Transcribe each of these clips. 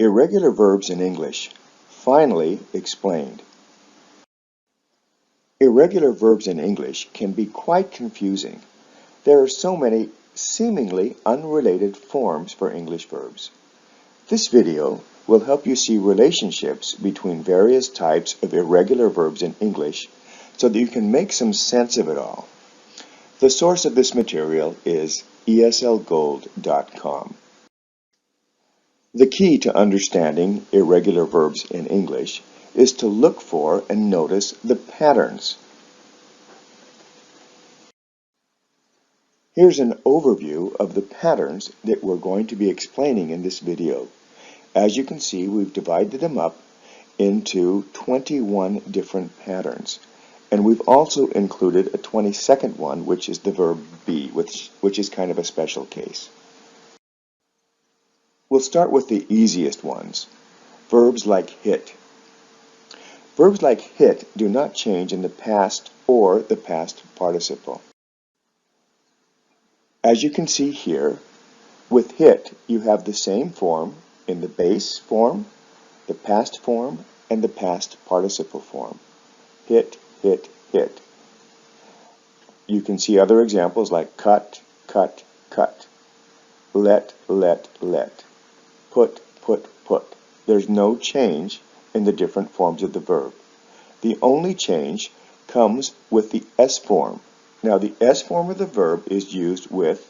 Irregular verbs in English, finally explained. Irregular verbs in English can be quite confusing. There are so many seemingly unrelated forms for English verbs. This video will help you see relationships between various types of irregular verbs in English so that you can make some sense of it all. The source of this material is eslgold.com. The key to understanding irregular verbs in English is to look for and notice the patterns. Here's an overview of the patterns that we're going to be explaining in this video. As you can see, we've divided them up into 21 different patterns. And we've also included a 22nd one, which is the verb be, which is kind of a special case. We'll start with the easiest ones, verbs like hit. Verbs like hit do not change in the past or the past participle. As you can see here, with hit, you have the same form in the base form, the past form, and the past participle form. Hit, hit, hit. You can see other examples like cut, cut, cut. Let, let, let. Put, put, put. There's no change in the different forms of the verb. The only change comes with the S form. Now, the S form of the verb is used with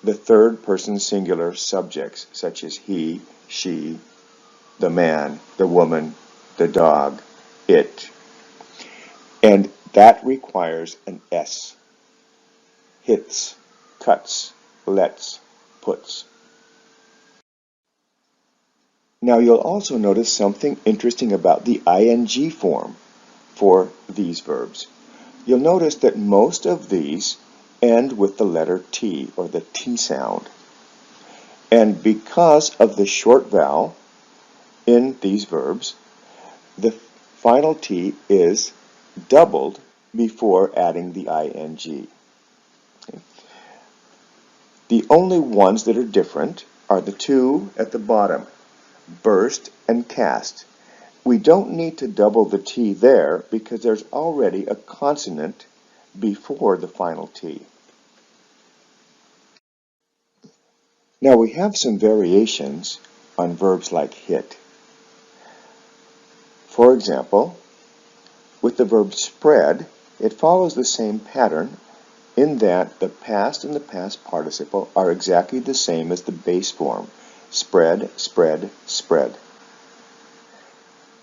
the third person singular subjects, such as he, she, the man, the woman, the dog, it. And that requires an S. Hits, cuts, lets, puts. Now you'll also notice something interesting about the ing form for these verbs. You'll notice that most of these end with the letter T, or the T sound. And because of the short vowel in these verbs, the final T is doubled before adding the ing. Okay. The only ones that are different are the two at the bottom, burst and cast. We don't need to double the T there because there's already a consonant before the final T. Now we have some variations on verbs like hit. For example, with the verb spread, it follows the same pattern in that the past and the past participle are exactly the same as the base form. Spread, spread, spread.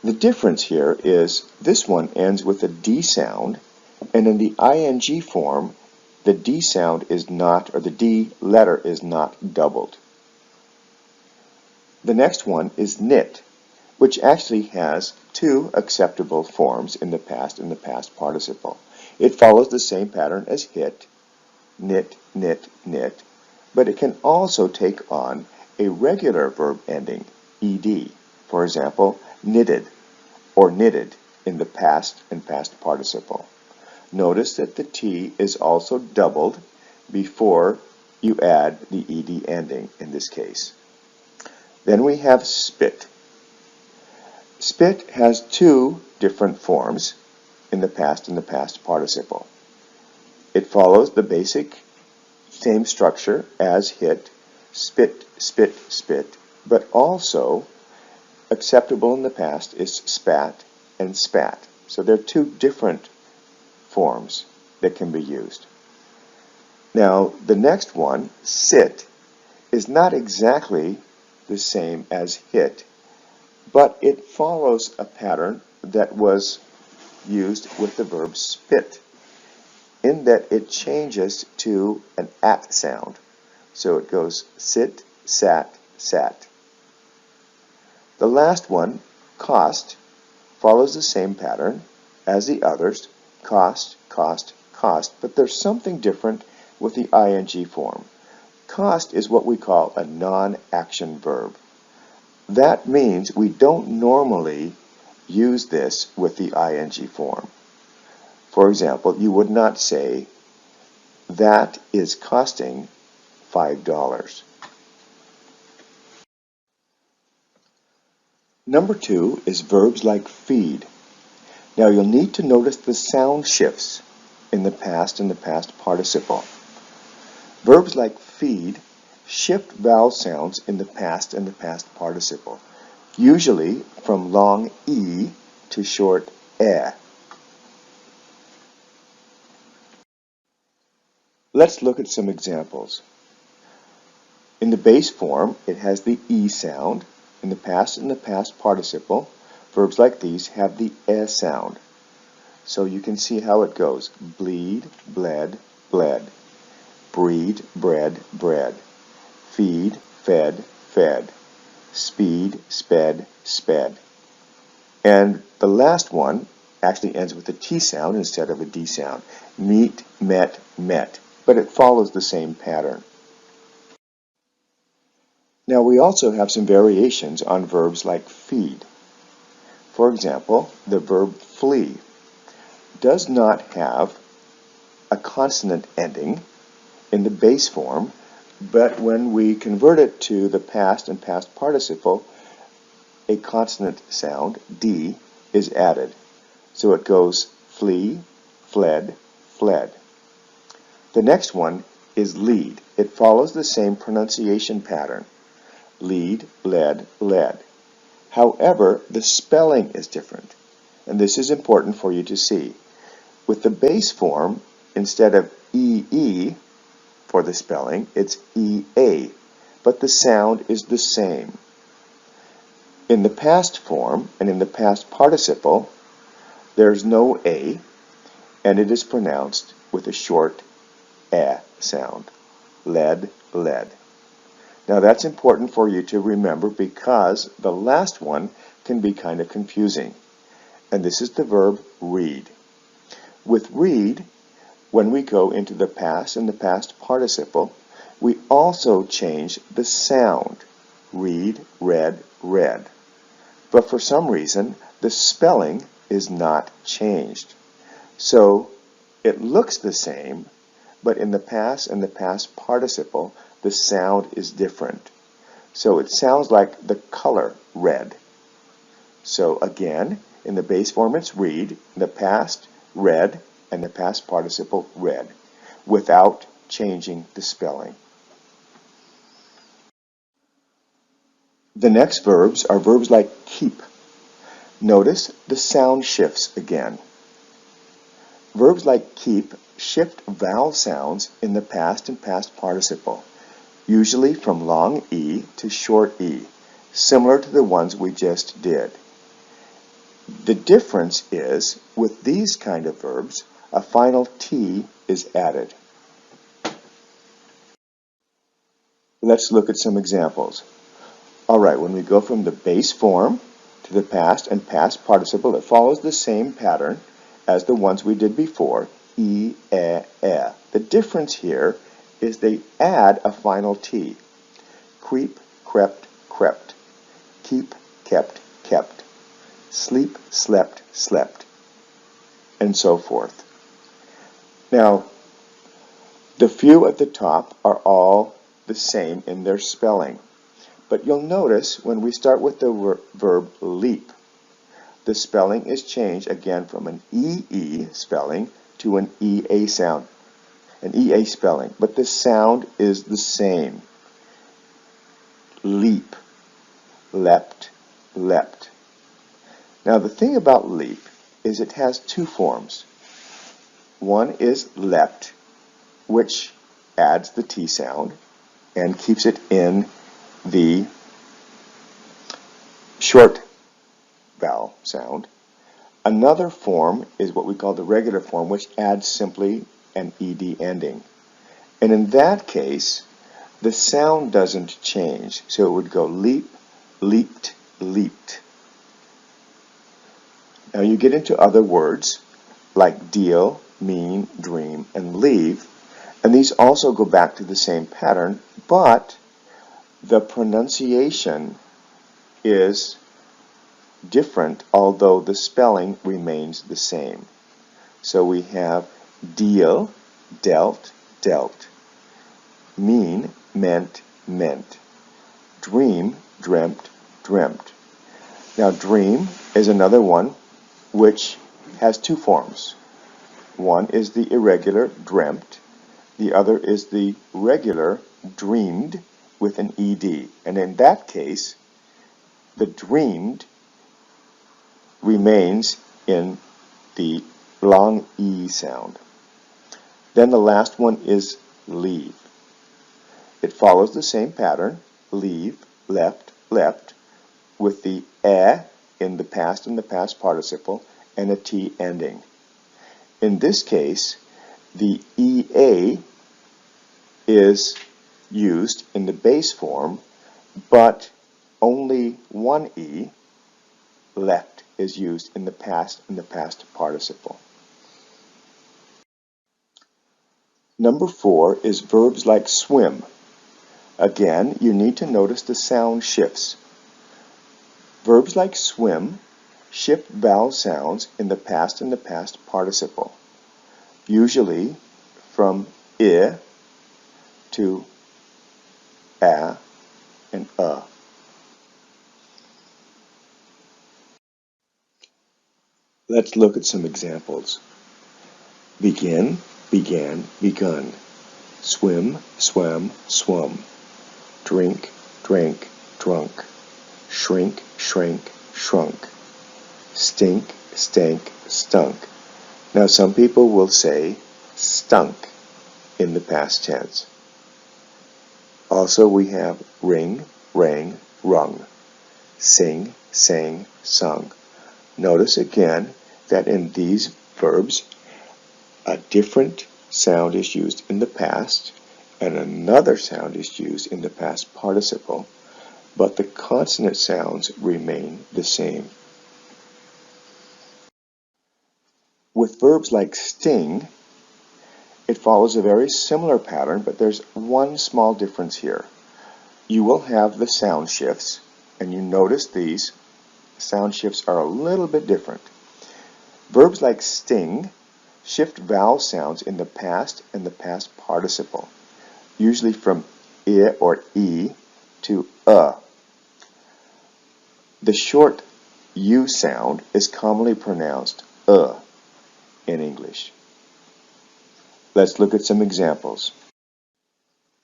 The difference here is this one ends with a D sound, and in the ing form, the D sound is not, or the D letter is not doubled. The next one is knit, which actually has two acceptable forms in the past and the past participle. It follows the same pattern as hit, knit, knit, knit, but it can also take on a regular verb ending, ed. For example, knitted or knitted in the past and past participle. Notice that the T is also doubled before you add the ed ending in this case. Then we have spit. Spit has two different forms in the past and the past participle. It follows the basic same structure as hit, spit, spit, spit, but also acceptable in the past is spat and spat. So there are two different forms that can be used. Now, the next one, sit, is not exactly the same as hit, but it follows a pattern that was used with the verb spit, in that it changes to an at sound. So it goes sit, sat, sat. The last one, cost, follows the same pattern as the others, cost, cost, cost, but there's something different with the ing form. Cost is what we call a non-action verb. That means we don't normally use this with the ing form. For example, you would not say, that is costing $5. Number 2 is verbs like feed. Now you'll need to notice the sound shifts in the past and the past participle. Verbs like feed shift vowel sounds in the past and the past participle, usually from long E to short E. Let's look at some examples. In the base form, it has the E sound. In the past and the past participle, verbs like these have the E sound. So you can see how it goes. Bleed, bled, bled. Breed, bred, bred. Feed, fed, fed. Speed, sped, sped. And the last one actually ends with a T sound instead of a D sound. Meet, met, met. But it follows the same pattern. Now we also have some variations on verbs like feed. For example, the verb flee does not have a consonant ending in the base form, but when we convert it to the past and past participle, a consonant sound, D, is added. So it goes flee, fled, fled. The next one is lead. It follows the same pronunciation pattern. Lead, led, led. However, the spelling is different, and this is important for you to see. With the base form, instead of EE for the spelling, it's EA, but the sound is the same. In the past form and in the past participle, there's no A, and it is pronounced with a short E sound. Led, led. Now that's important for you to remember because the last one can be kind of confusing. And this is the verb read. With read, when we go into the past and the past participle, we also change the sound. Read, read, read. But for some reason, the spelling is not changed. So it looks the same, but in the past and the past participle, the sound is different. So it sounds like the color red. So again, in the base form it's read, in the past red, and the past participle red, without changing the spelling. The next verbs are verbs like keep. Notice the sound shifts again. Verbs like keep shift vowel sounds in the past and past participle, usually from long E to short E, similar to the ones we just did. The difference is, with these kind of verbs, a final T is added. Let's look at some examples. Alright, when we go from the base form to the past and past participle, it follows the same pattern as the ones we did before, E, E, E. The difference here is they add a final T. Creep, crept, crept. Keep, kept, kept. Sleep, slept, slept. And so forth. Now, the few at the top are all the same in their spelling. But you'll notice when we start with the verb leap, the spelling is changed again from an EE spelling to an EA sound, an EA spelling, but the sound is the same. Leap, leapt, leapt. Now the thing about leap is it has two forms. One is leapt, which adds the T sound and keeps it in the short vowel sound. Another form is what we call the regular form, which adds simply an ED ending. And in that case, the sound doesn't change. So it would go leap, leaped, leaped. Now you get into other words like deal, mean, dream, and leave. And these also go back to the same pattern, but the pronunciation is different, although the spelling remains the same. So we have deal, dealt, dealt. Mean, meant, meant. Dream, dreamt, dreamt. Now dream is another one which has two forms. One is the irregular, dreamt. The other is the regular, dreamed, with an ed. And in that case, the dreamed remains in the long E sound. Then the last one is leave. It follows the same pattern, leave, left, leapt, with the in the past and the past participle and a T ending. In this case, the EA is used in the base form, but only one E, left, is used in the past and the past participle. Number 4 is verbs like swim. Again, you need to notice the sound shifts. Verbs like swim shift vowel sounds in the past and the past participle, usually from I to a and a. Let's look at some examples. Begin, began, begun. Swim, swam, swum. Drink, drank, drunk. Shrink, shrank, shrunk. Stink, stank, stunk. Now some people will say stunk in the past tense. Also we have ring, rang, rung. Sing, sang, sung. Notice again that in these verbs a different sound is used in the past and another sound is used in the past participle, but the consonant sounds remain the same. With verbs like sting, it follows a very similar pattern, but there's one small difference here. You will have the sound shifts, and you notice these sound shifts are a little bit different. Verbs like sting shift vowel sounds in the past and the past participle, usually from I or E to The short U sound is commonly pronounced in English. Let's look at some examples.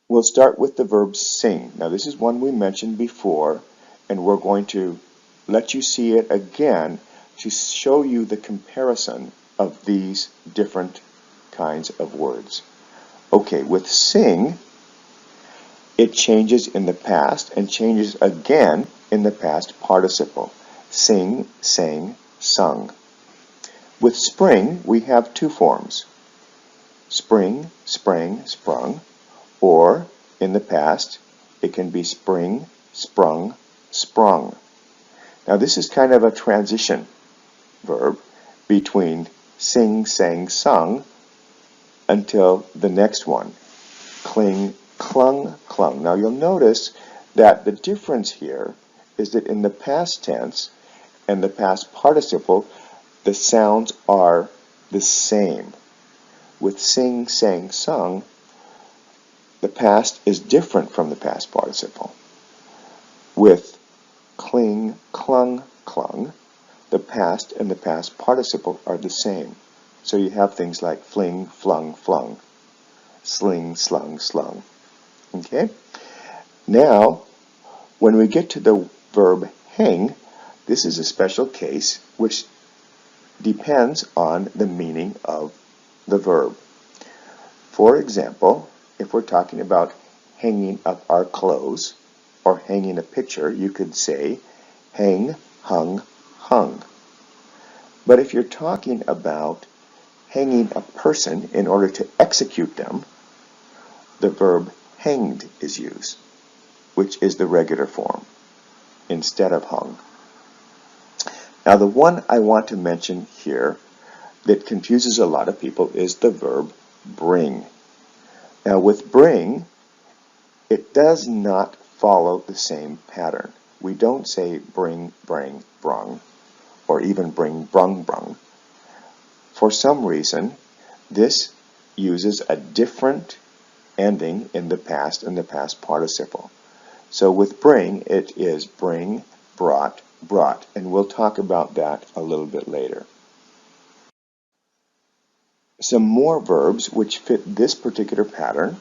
We'll start with the verb sing. Now this is one we mentioned before, and we're going to let you see it again to show you the comparison of these different kinds of words. Okay, with sing, it changes in the past and changes again in the past participle. Sing, sang, sung. With spring, we have two forms. Spring, sprang, sprung, or in the past, it can be spring, sprung, sprung. Now this is kind of a transition verb between sing, sang, sung until the next one, cling, clung, clung. Now you'll notice that the difference here is that in the past tense and the past participle, the sounds are the same. With sing, sang, sung, the past is different from the past participle. With cling, clung, clung, the past and the past participle are the same. So you have things like fling, flung, flung, sling, slung, slung. Okay? Now, when we get to the verb hang, this is a special case which depends on the meaning of the verb. For example, if we're talking about hanging up our clothes or hanging a picture, you could say hang, hung, hung. But if you're talking about hanging a person in order to execute them, the verb hanged is used, which is the regular form, instead of hung. Now the one I want to mention here that confuses a lot of people is the verb bring. Now with bring, it does not follow the same pattern. We don't say bring, brang, brung, or even bring, brung, brung. For some reason, this uses a different ending in the past and the past participle. So with bring, it is bring, brought, brought, and we'll talk about that a little bit later. Some more verbs which fit this particular pattern,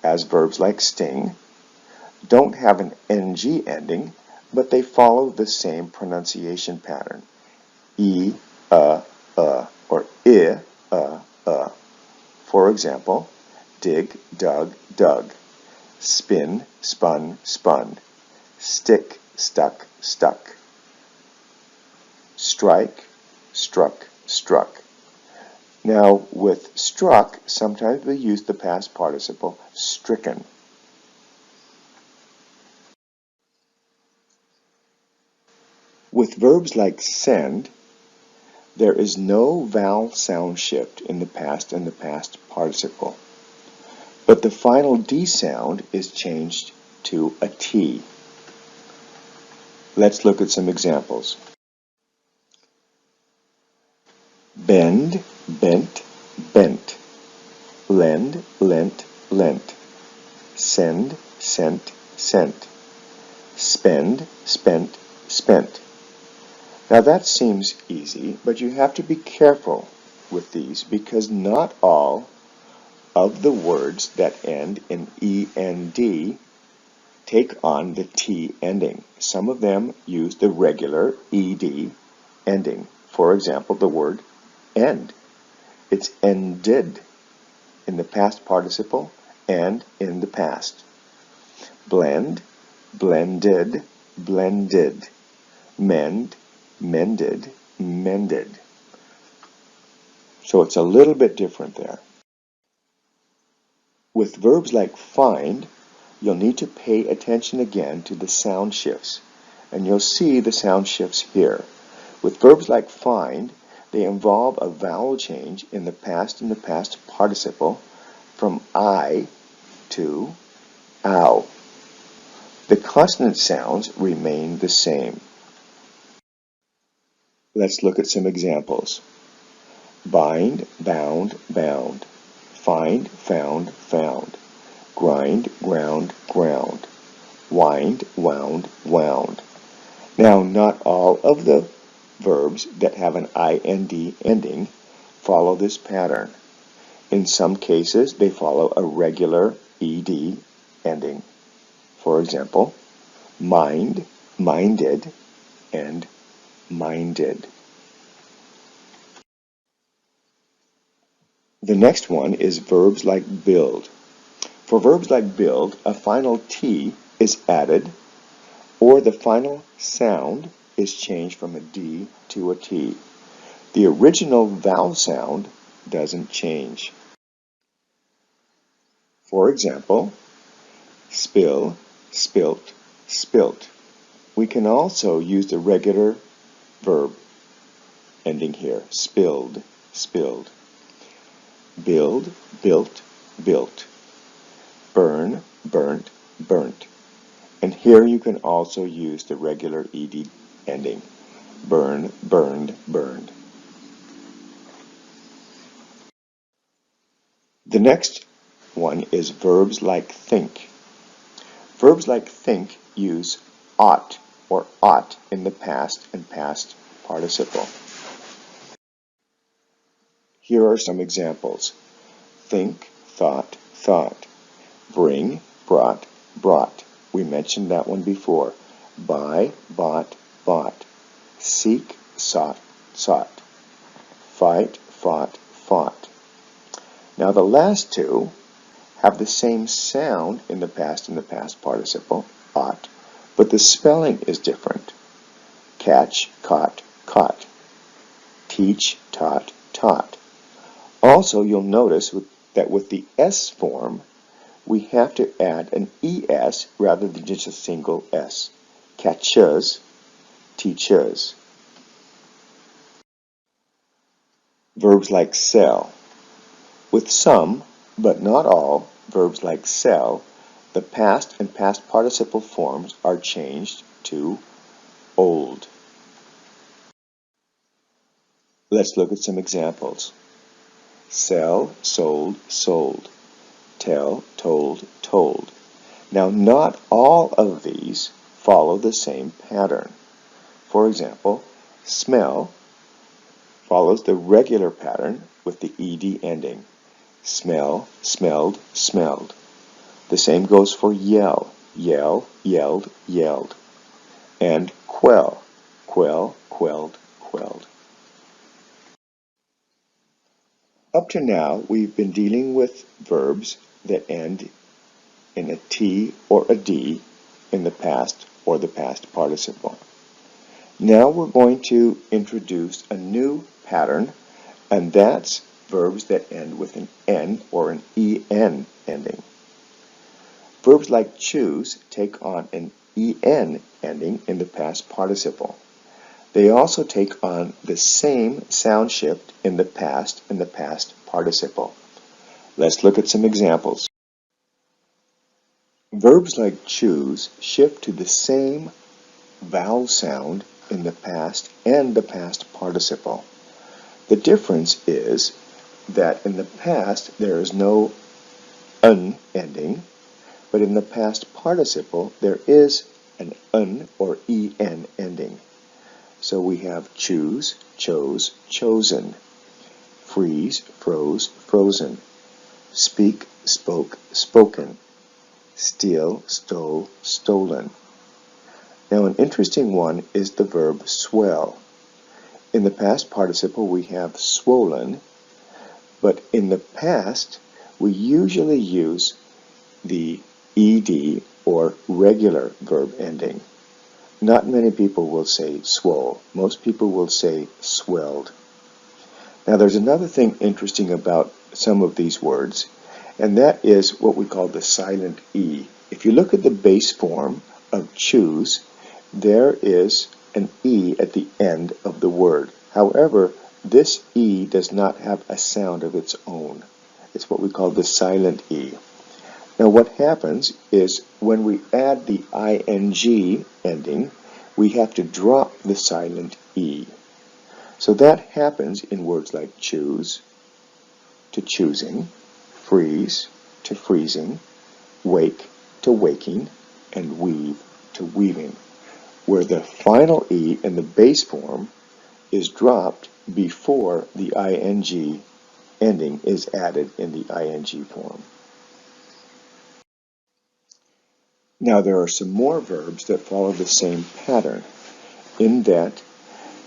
as verbs like sting, don't have an ng ending, but they follow the same pronunciation pattern. E, or I, For example, dig, dug, dug. Spin, spun, spun. Stick, stuck, stuck. Strike, struck, struck. Now, with struck, sometimes we use the past participle stricken. With verbs like send, there is no vowel sound shift in the past and the past participle, but the final D sound is changed to a T. Let's look at some examples. Bend, bent, bent. Lend, lent, lent. Send, sent, sent. Spend, spent, spent. Now that seems easy, but you have to be careful with these because not all of the words that end in END take on the T ending. Some of them use the regular ED ending. For example, the word end. It's ended in the past participle and in the past. Blend, blended, blended. Mend, mended, mended. So it's a little bit different there. With verbs like find, you'll need to pay attention again to the sound shifts, and you'll see the sound shifts here. With verbs like find, they involve a vowel change in the past and the past participle from I to ow. The consonant sounds remain the same. Let's look at some examples. Bind, bound, bound. Find, found, found. Grind, ground, ground. Wind, wound, wound. Now, not all of the verbs that have an IND ending follow this pattern. In some cases, they follow a regular ED ending. For example, mind, minded, and minded. The next one is verbs like build. For verbs like build, a final T is added, or the final sound is changed from a D to a T. The original vowel sound doesn't change. For example, spill, spilt, spilt. We can also use the regular verb ending here, spilled, spilled. Build, built, built. Burn, burnt, burnt. And here you can also use the regular ED ending. Burn, burned, burned. The next one is verbs like think. Verbs like think use ought or ought in the past and past participle. Here are some examples. Think, thought, thought. Bring, brought, brought. We mentioned that one before. Buy, bought, bought. Seek, sought, sought. Fight, fought, fought. Now the last two have the same sound in the past and the past participle, ought, but the spelling is different. Catch, caught, caught. Teach, taught, taught. Also, you'll notice that with the S form, we have to add an ES rather than just a single S. Catches, teaches. Verbs like sell. With some, but not all, verbs like sell, the past and past participle forms are changed to old. Let's look at some examples. Sell, sold, sold. Tell, told, told. Now, not all of these follow the same pattern. For example, smell follows the regular pattern with the ed ending. Smell, smelled, smelled. The same goes for yell, yell, yelled, yelled. And quell, quell, quelled, quelled. Up to now, we've been dealing with verbs that end in a T or a D in the past or the past participle. Now we're going to introduce a new pattern, and that's verbs that end with an N or an EN ending. Verbs like choose take on an EN ending in the past participle. They also take on the same sound shift in the past participle. Let's look at some examples. Verbs like choose shift to the same vowel sound in the past and the past participle. The difference is that in the past there is no un ending, but in the past participle there is an un or en ending. So we have choose, chose, chosen, freeze, froze, frozen, speak, spoke, spoken, steal, stole, stolen. Now an interesting one is the verb swell. In the past participle we have swollen, but in the past we usually use the ed or regular verb ending. Not many people will say swole. Most people will say swelled. Now there's another thing interesting about some of these words, and that is what we call the silent E. If you look at the base form of choose, there is an E at the end of the word. However, this E does not have a sound of its own. It's what we call the silent E. Now what happens is when we add the ing ending, we have to drop the silent E. So that happens in words like choose to choosing, freeze to freezing, wake to waking, and weave to weaving, where the final E in the base form is dropped before the ing ending is added in the ing form. Now there are some more verbs that follow the same pattern in that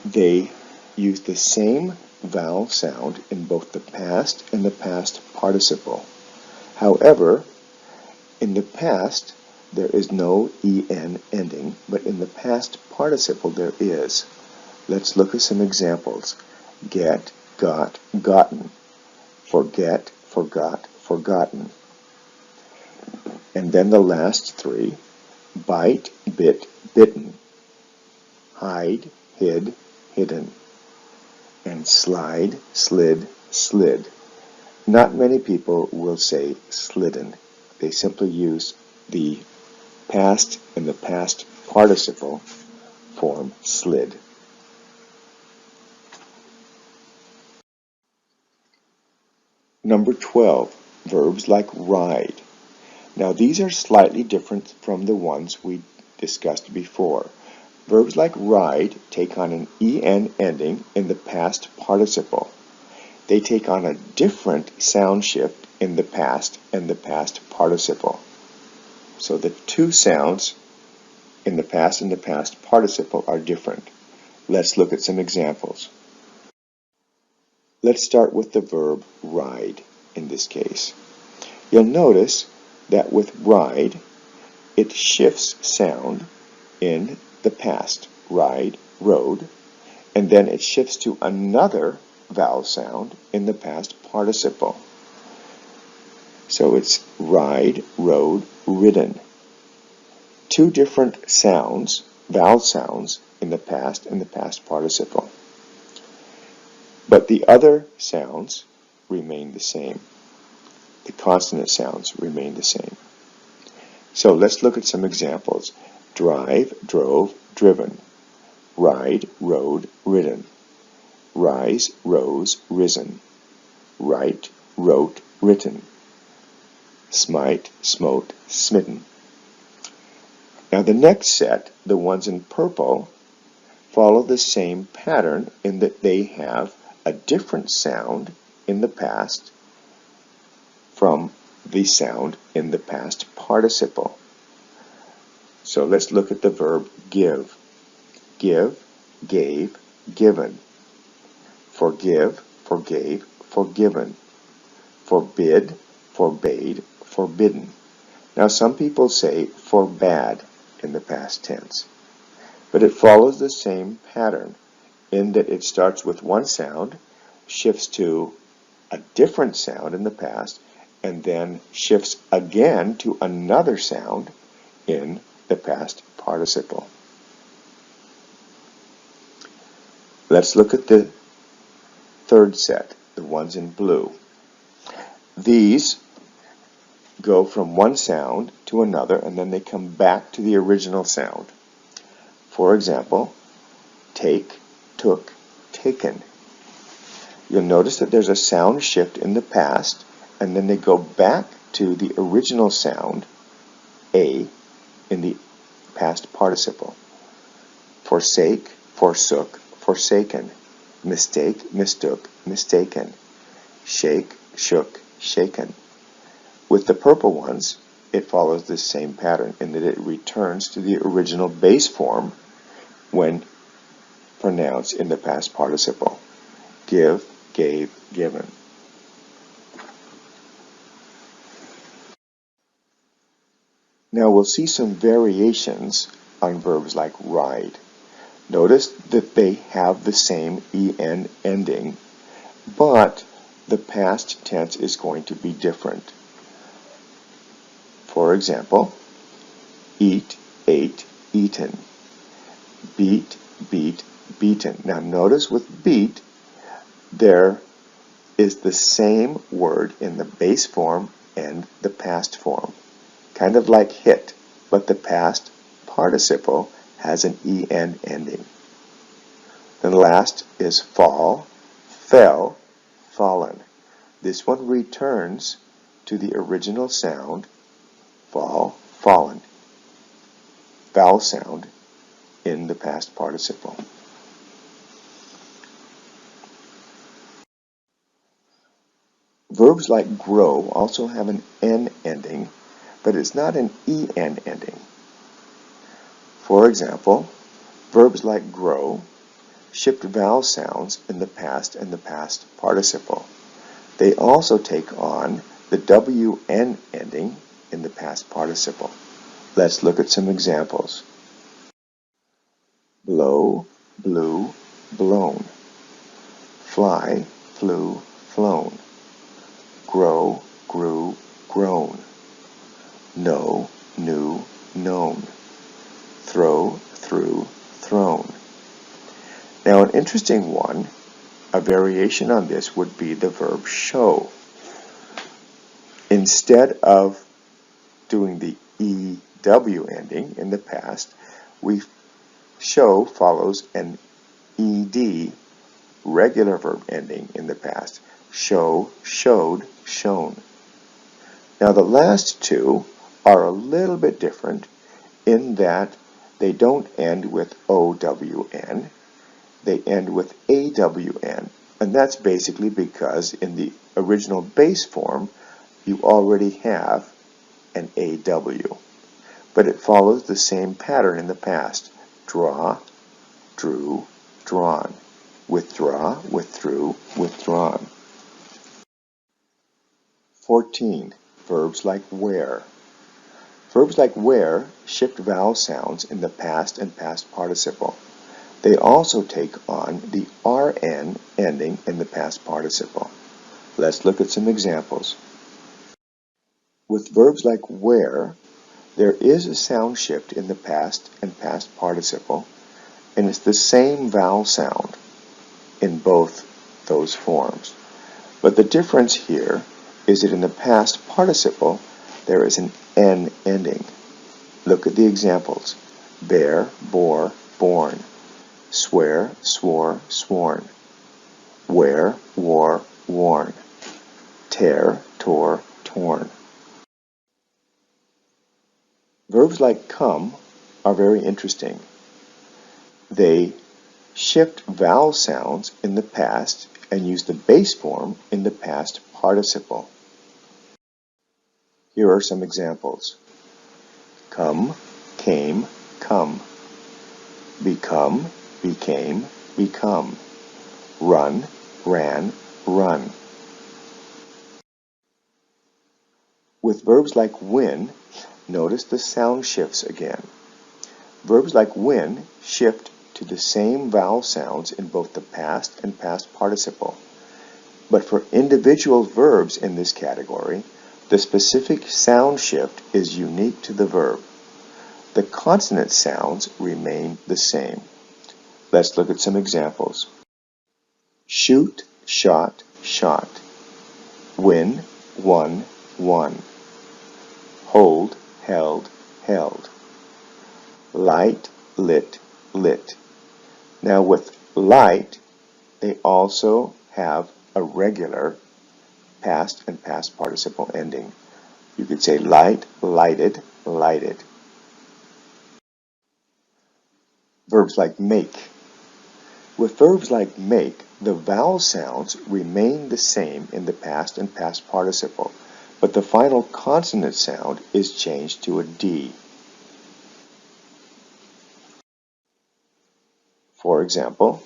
they use the same vowel sound in both the past and the past participle. However, in the past there is no en ending, but in the past participle there is. Let's look at some examples. Get, got, gotten. Forget, forgot, forgotten. And then the last three, bite, bit, bitten, hide, hid, hidden, and slide, slid, slid. Not many people will say slidden. They simply use the past and the past participle form slid. Number 12, verbs like ride. Now these are slightly different from the ones we discussed before. Verbs like ride take on an en ending in the past participle. They take on a different sound shift in the past and the past participle. So the two sounds in the past and the past participle are different. Let's look at some examples. Let's start with the verb ride in this case. You'll notice that with ride, it shifts sound in the past, ride, rode, and then it shifts to another vowel sound in the past participle. So it's ride, rode, ridden. Two different sounds, vowel sounds, in the past and the past participle. But the other sounds remain the same. The consonant sounds remain the same. So let's look at some examples. Drive, drove, driven. Ride, rode, ridden. Rise, rose, risen. Write, wrote, written. Smite, smote, smitten. Now the next set, the ones in purple, follow the same pattern in that they have a different sound in the past from the sound in the past participle. So let's look at the verb give. Give, gave, given. Forgive, forgave, forgiven. Forbid, forbade, forbidden. Now some people say forbade in the past tense, but it follows the same pattern in that it starts with one sound, shifts to a different sound in the past, and then shifts again to another sound in the past participle. Let's look at the third set, the ones in blue. These go from one sound to another, and then they come back to the original sound. For example, take, took, taken. You'll notice that there's a sound shift in the past, and then they go back to the original sound, A, in the past participle. Forsake, forsook, forsaken. Mistake, mistook, mistaken. Shake, shook, shaken. With the purple ones, it follows the same pattern in that it returns to the original base form when pronounced in the past participle. Give, gave, given. Now we'll see some variations on verbs like ride. Notice that they have the same en ending, but the past tense is going to be different. For example, eat, ate, eaten. Beat, beat, beaten. Now notice with beat, there is the same word in the base form and the past form. Kind of like hit, but the past participle has an en ending. Then last is fall, fell, fallen. This one returns to the original sound, fall, fallen, vowel sound in the past participle. Verbs like grow also have an n ending, but it's not an en ending. For example, verbs like grow shift vowel sounds in the past and the past participle. They also take on the wn ending in the past participle. Let's look at some examples. Blow, blew, blown. Fly, flew, flown. Grow, grew, grown. Know, knew, known. Throw, threw, thrown. Now an interesting one, a variation on this would be the verb show. Instead of doing the EW ending in the past, show follows an ED regular verb ending in the past. Show, showed, shown. Now the last two are a little bit different in that they don't end with OWN, they end with AWN, and that's basically because in the original base form you already have an AW, but it follows the same pattern in the past. Draw, drew, drawn. Withdraw, withdrew, withdrawn. 14. Verbs like wear. Verbs like wear shift vowel sounds in the past and past participle. They also take on the RN ending in the past participle. Let's look at some examples. With verbs like wear, there is a sound shift in the past and past participle, and it's the same vowel sound in both those forms. But the difference here is that in the past participle, there is an N ending. Look at the examples. Bear, bore, born. Swear, swore, sworn. Wear, wore, worn. Tear, tore, torn. Verbs like come are very interesting. They shift vowel sounds in the past and use the base form in the past participle. Here are some examples. Come, came, come. Become, became, become. Run, ran, run. With verbs like win, notice the sound shifts again. Verbs like win shift to the same vowel sounds in both the past and past participle. But for individual verbs in this category, the specific sound shift is unique to the verb. The consonant sounds remain the same. Let's look at some examples. Shoot, shot, shot. Win, won, won. Hold, held, held. Light, lit, lit. Now with light, they also have a regular past and past participle ending. You could say light, lighted, lighted. Verbs like make. With verbs like make, the vowel sounds remain the same in the past and past participle, but the final consonant sound is changed to a D. For example,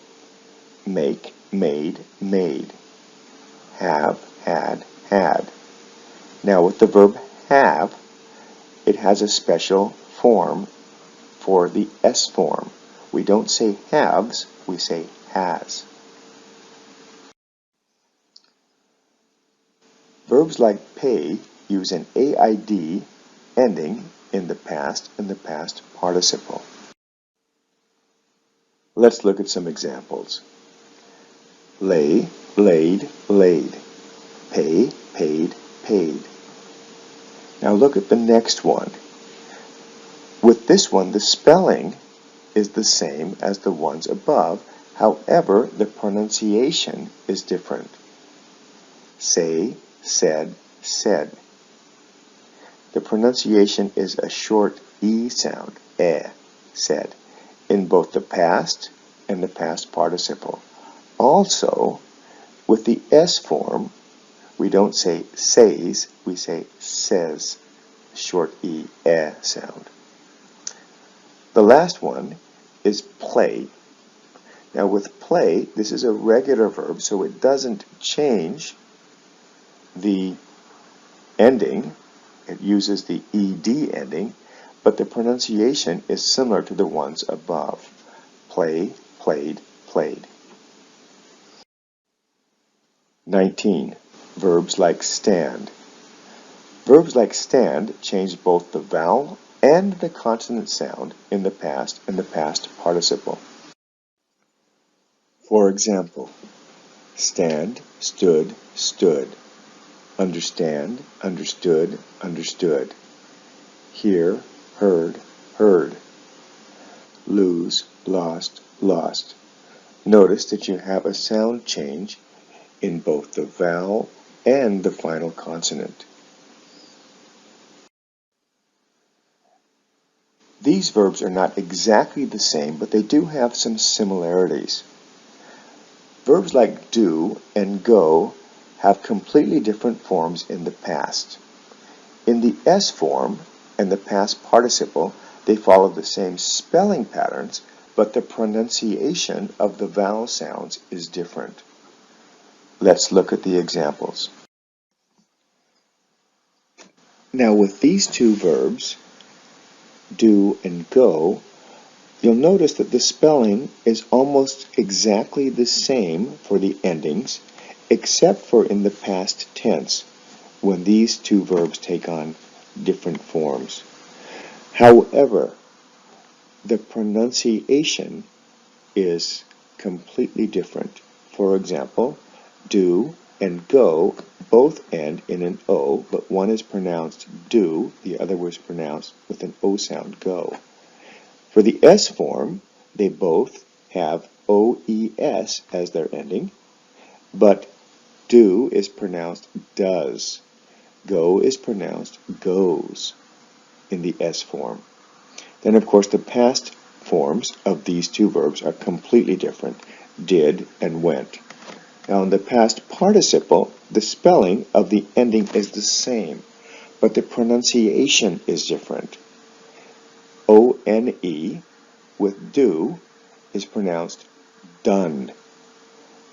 make, made, made. Have, had, had. Now with the verb have, it has a special form for the S form. We don't say haves, we say has. Verbs like pay use an AID ending in the past and the past participle. Let's look at some examples. Lay, laid, laid. Pay, paid, paid. Now look at the next one. With this one, the spelling is the same as the ones above. However, the pronunciation is different. Say, said, said. The pronunciation is a short E sound, said, in both the past and the past participle. Also, with the S form, we don't say says, we say says, short E, sound. The last one is play. Now with play, this is a regular verb, so it doesn't change the ending. It uses the ED ending, but the pronunciation is similar to the ones above. Play, played, played. 19. Verbs like stand. Verbs like stand change both the vowel and the consonant sound in the past and the past participle. For example, stand, stood, stood. Understand, understood, understood. Hear, heard, heard. Lose, lost, lost. Notice that you have a sound change in both the vowel and the final consonant. These verbs are not exactly the same, but they do have some similarities. Verbs like do and go have completely different forms in the past. In the S form and the past participle, they follow the same spelling patterns, but the pronunciation of the vowel sounds is different. Let's look at the examples. Now with these two verbs, do and go, you'll notice that the spelling is almost exactly the same for the endings, except for in the past tense, when these two verbs take on different forms. However, the pronunciation is completely different. For example, do and go both end in an O, but one is pronounced do, the other was pronounced with an O sound, go. For the S form, they both have OES as their ending, but do is pronounced does. Go is pronounced goes in the S form. Then, of course, the past forms of these two verbs are completely different, did and went. Now in the past participle, the spelling of the ending is the same, but the pronunciation is different. O-N-E with do is pronounced done.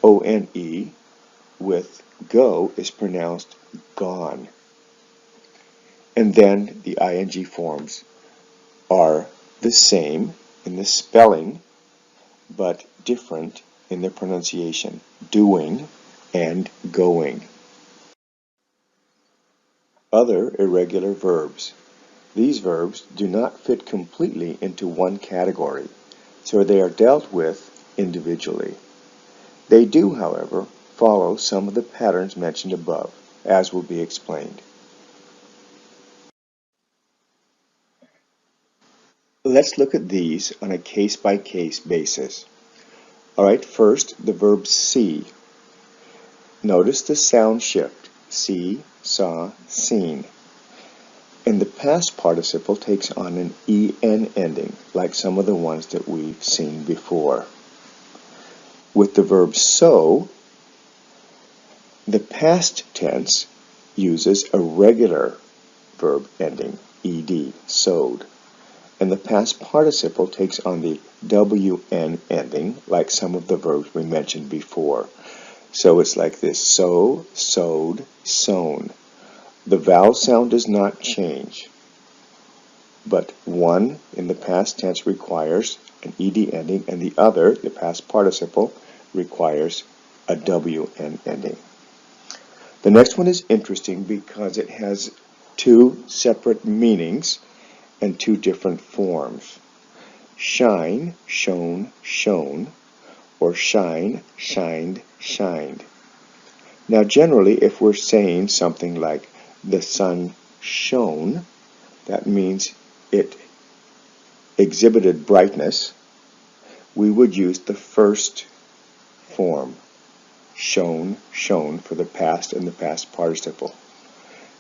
O-N-E with go is pronounced gone. And then the ing forms are the same in the spelling, but different in the pronunciation, doing and going. Other irregular verbs. These verbs do not fit completely into one category, so they are dealt with individually. They do, however, follow some of the patterns mentioned above, as will be explained. Let's look at these on a case-by-case basis. Alright, first, the verb see. Notice the sound shift. See, saw, seen. And the past participle takes on an en ending, like some of the ones that we've seen before. With the verb so, the past tense uses a regular verb ending, ed, sowed. And the past participle takes on the wn ending, like some of the verbs we mentioned before. So it's like this: sow, sowed, sown. The vowel sound does not change, but one in the past tense requires an ed ending, and the other, the past participle, requires a wn ending. The next one is interesting because it has two separate meanings and two different forms. Shine, shone, shone, or shine, shined, shined. Now generally, if we're saying something like the sun shone, that means it exhibited brightness. We would use the first form, shone, shone, for the past and the past participle.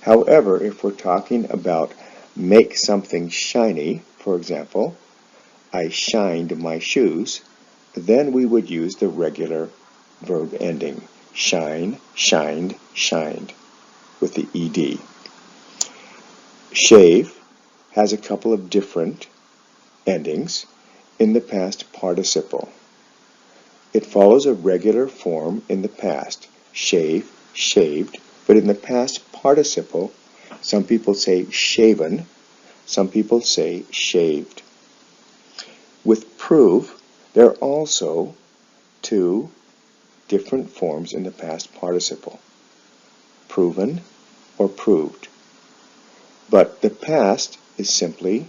However, if we're talking about make something shiny, for example, I shined my shoes, then we would use the regular verb ending, shine, shined, shined, with the ed. Shave has a couple of different endings in the past participle. It follows a regular form in the past, shave, shaved, but in the past participle, some people say shaven, some people say shaved. With prove, there are also two different forms in the past participle, proven or proved. But the past is simply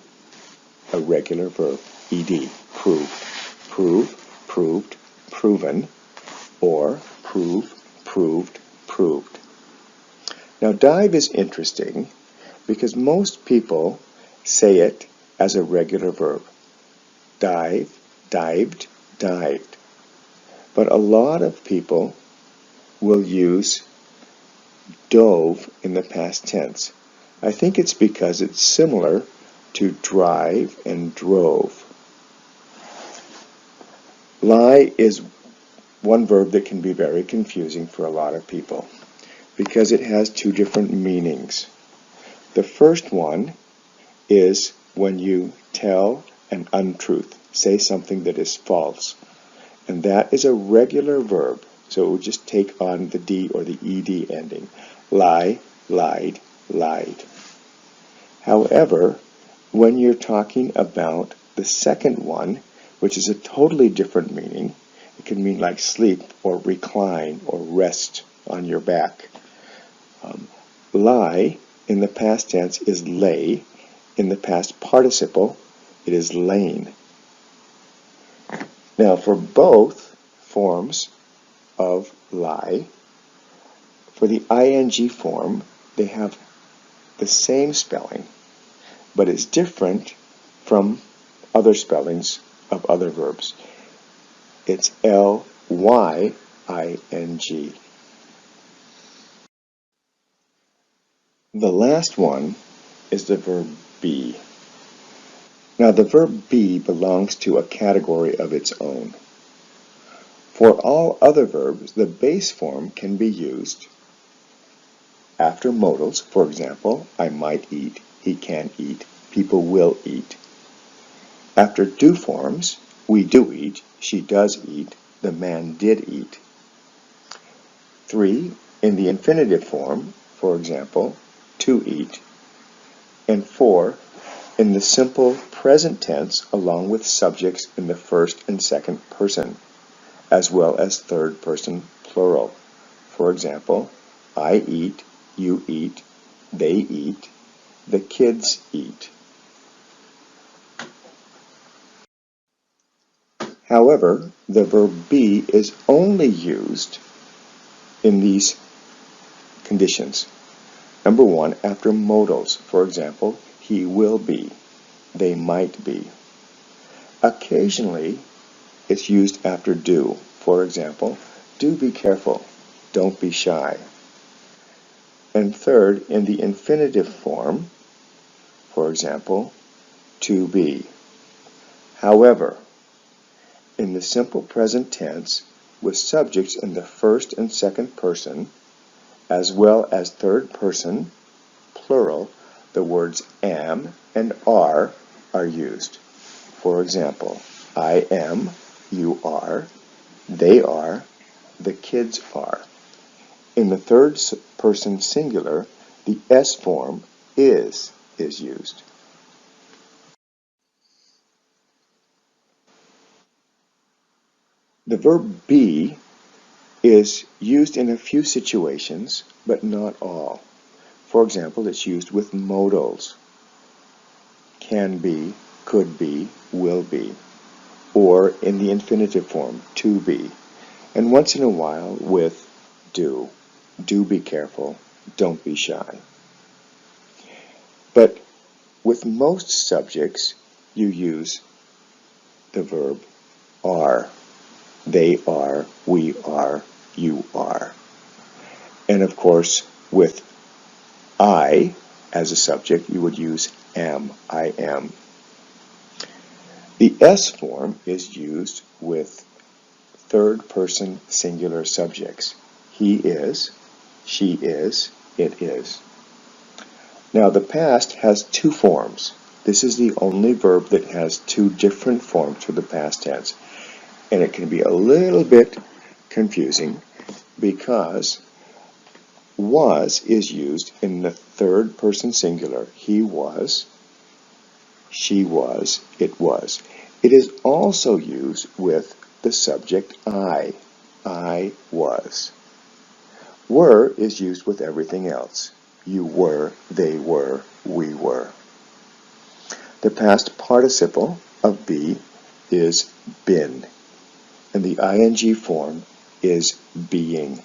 a regular verb, ed, proved, prove, proved, proven, or prove, proved, proved. Now dive is interesting because most people say it as a regular verb. Dive, dived, dived. But a lot of people will use dove in the past tense. I think it's because it's similar to drive and drove. Lie is one verb that can be very confusing for a lot of people because it has two different meanings. The first one is when you tell an untruth, say something that is false. And that is a regular verb, so it would just take on the d or the ed ending. Lie, lied, lied. However, when you're talking about the second one, which is a totally different meaning, it can mean like sleep or recline or rest on your back. Lie in the past tense is lay. In the past participle, it is lain. Now, for both forms of lie, for the ing form, they have the same spelling, but it's different from other spellings of other verbs. It's L-Y-I-N-G. The last one is the verb be. Now the verb be belongs to a category of its own. For all other verbs, the base form can be used after modals. For example, I might eat, he can eat, people will eat. After do forms, we do eat, she does eat, the man did eat. 3, in the infinitive form, for example, to eat. And 4, in the simple present tense along with subjects in the first and second person, as well as third person plural. For example, I eat, you eat, they eat, the kids eat. However, the verb be is only used in these conditions. Number 1, after modals. For example, he will be, they might be. Occasionally, it's used after do. For example, do be careful, don't be shy. And third, in the infinitive form, for example, to be. However, in the simple present tense, with subjects in the first and second person, as well as third person, plural, the words am and are used. For example, I am, you are, they are, the kids are. In the third person singular, the S form is used. The verb be is used in a few situations, but not all. For example, it's used with modals. Can be, could be, will be. Or in the infinitive form, to be. And once in a while with do. Do be careful, don't be shy. But with most subjects, you use the verb are. They are, we are, you are. And of course, with I as a subject, you would use am, I am. The S form is used with third person singular subjects. He is, she is, it is. Now the past has two forms. This is the only verb that has two different forms for the past tense. And it can be a little bit confusing because was is used in the third person singular. He was, she was, it was. It is also used with the subject I was. Were is used with everything else. You were, they were, we were. The past participle of be is been, and the ing form is being.